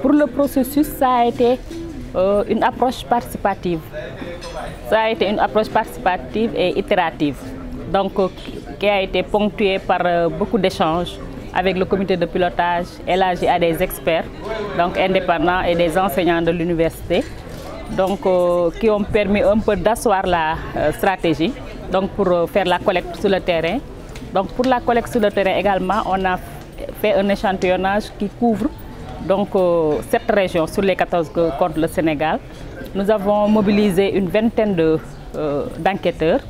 Pour le processus, ça a été une approche participative. Ça a été une approche participative et itérative, donc qui a été ponctuée par beaucoup d'échanges avec le comité de pilotage élargi à des experts, donc indépendants et des enseignants de l'université, donc qui ont permis un peu d'asseoir la stratégie, donc pour faire la collecte sur le terrain. Donc pour la collecte sur le terrain également, on a fait un échantillonnage qui couvre donc 7 régions sur les 14 que compte le Sénégal. Nous avons mobilisé une vingtaine d'enquêteurs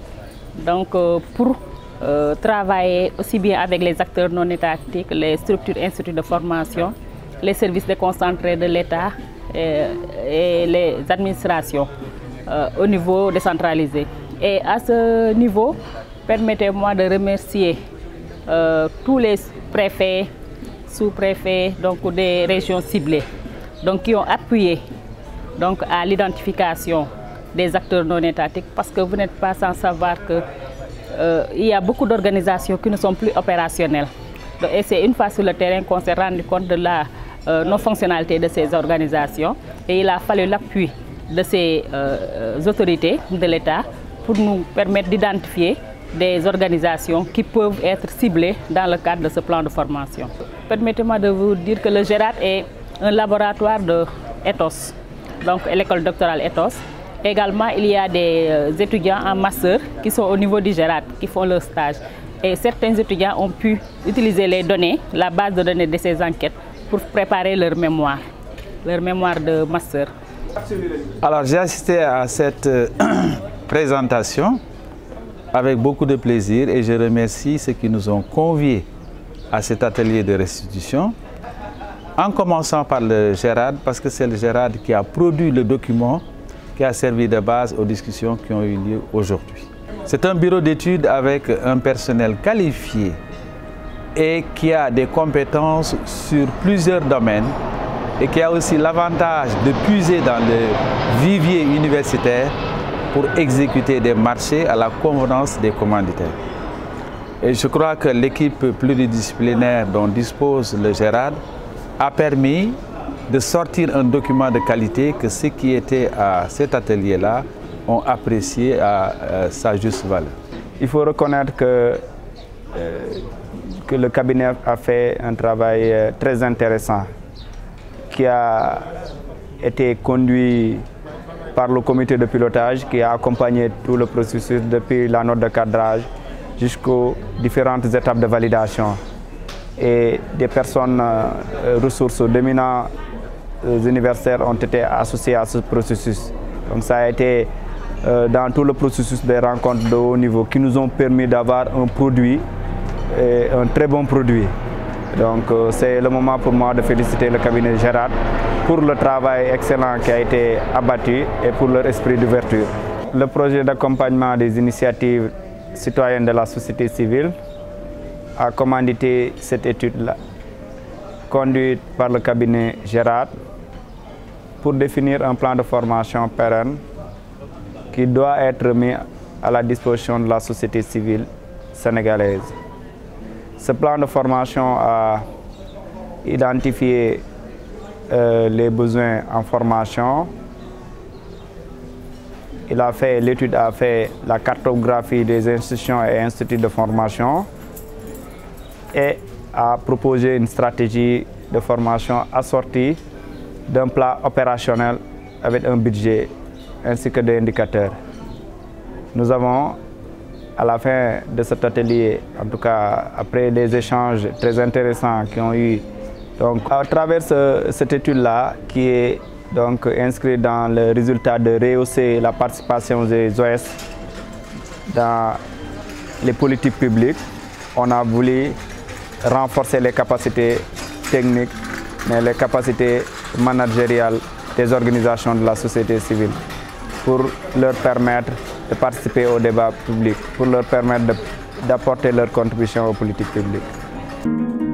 donc pour travailler aussi bien avec les acteurs non étatiques, les structures instituts de formation, les services déconcentrés de l'État et les administrations au niveau décentralisé. Et à ce niveau, permettez-moi de remercier tous les préfets, sous-préfets donc des régions ciblées, donc qui ont appuyé donc à l'identification des acteurs non étatiques, parce que vous n'êtes pas sans savoir que il y a beaucoup d'organisations qui ne sont plus opérationnelles. Et c'est une fois sur le terrain qu'on s'est rendu compte de la non-fonctionnalité de ces organisations. Et il a fallu l'appui de ces autorités de l'État pour nous permettre d'identifier des organisations qui peuvent être ciblées dans le cadre de ce plan de formation. Permettez-moi de vous dire que le GERAD est un laboratoire de Ethos, donc l'école doctorale Ethos. Également, il y a des étudiants en master qui sont au niveau du GERAD, qui font leur stage. Et certains étudiants ont pu utiliser les données, la base de données de ces enquêtes, pour préparer leur mémoire de master. Alors, j'ai assisté à cette présentation avec beaucoup de plaisir et je remercie ceux qui nous ont conviés à cet atelier de restitution, en commençant par le GERAD, parce que c'est le GERAD qui a produit le document qui a servi de base aux discussions qui ont eu lieu aujourd'hui. C'est un bureau d'études avec un personnel qualifié et qui a des compétences sur plusieurs domaines et qui a aussi l'avantage de puiser dans le vivier universitaire pour exécuter des marchés à la convenance des commanditaires. Et je crois que l'équipe pluridisciplinaire dont dispose le GERAD a permis de sortir un document de qualité que ceux qui étaient à cet atelier-là ont apprécié à sa juste valeur. Il faut reconnaître que le cabinet a fait un travail très intéressant qui a été conduit par le comité de pilotage qui a accompagné tout le processus depuis la note de cadrage jusqu'aux différentes étapes de validation. Et des personnes ressources d'éminents universitaires ont été associées à ce processus. Donc ça a été dans tout le processus des rencontres de haut niveau qui nous ont permis d'avoir un produit, un très bon produit. Donc c'est le moment pour moi de féliciter le cabinet GERAD pour le travail excellent qui a été abattu et pour leur esprit d'ouverture. Le projet d'accompagnement des initiatives citoyennes de la société civile a commandité cette étude-là, conduite par le cabinet GERAD, pour définir un plan de formation pérenne qui doit être mis à la disposition de la société civile sénégalaise. Ce plan de formation a identifié les besoins en formation. L'étude a fait la cartographie des institutions et instituts de formation et a proposé une stratégie de formation assortie d'un plan opérationnel avec un budget ainsi que des indicateurs. Nous avons, à la fin de cet atelier, en tout cas après des échanges très intéressants qui ont eu, donc à travers cette étude-là qui est donc inscrite dans le résultat de rehausser la participation des OS dans les politiques publiques, on a voulu renforcer les capacités techniques, mais les capacités managériales des organisations de la société civile pour leur permettre de participer au débat public, pour leur permettre d'apporter leur contribution aux politiques publiques.